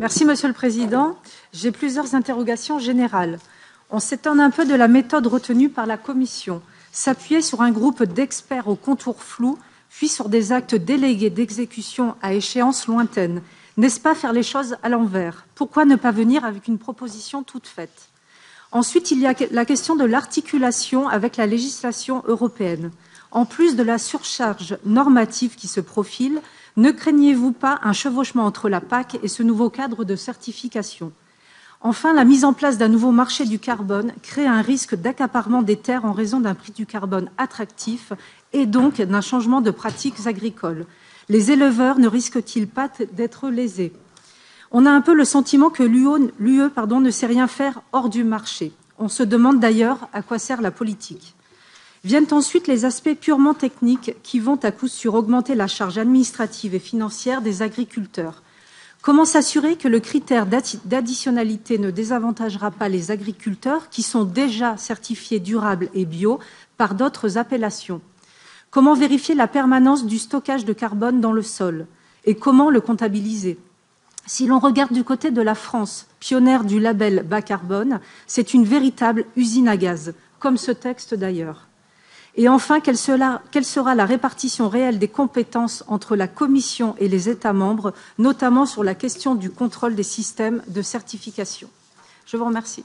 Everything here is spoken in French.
Merci, Monsieur le Président. J'ai plusieurs interrogations générales. On s'étonne un peu de la méthode retenue par la Commission. S'appuyer sur un groupe d'experts aux contours flous, puis sur des actes délégués d'exécution à échéance lointaine. N'est-ce pas faire les choses à l'envers? Pourquoi ne pas venir avec une proposition toute faite? Ensuite, il y a la question de l'articulation avec la législation européenne. En plus de la surcharge normative qui se profile, ne craignez-vous pas un chevauchement entre la PAC et ce nouveau cadre de certification? Enfin, la mise en place d'un nouveau marché du carbone crée un risque d'accaparement des terres en raison d'un prix du carbone attractif et donc d'un changement de pratiques agricoles. Les éleveurs ne risquent-ils pas d'être lésés? On a un peu le sentiment que l'UE ne sait rien faire hors du marché. On se demande d'ailleurs à quoi sert la politique. Viennent ensuite les aspects purement techniques qui vont à coup sûr augmenter la charge administrative et financière des agriculteurs. Comment s'assurer que le critère d'additionnalité ne désavantagera pas les agriculteurs qui sont déjà certifiés durables et bio par d'autres appellations? Comment vérifier la permanence du stockage de carbone dans le sol? Et comment le comptabiliser? Si l'on regarde du côté de la France, pionnière du label bas carbone, c'est une véritable usine à gaz, comme ce texte d'ailleurs. Et enfin, quelle sera la répartition réelle des compétences entre la Commission et les États membres, notamment sur la question du contrôle des systèmes de certification? Je vous remercie.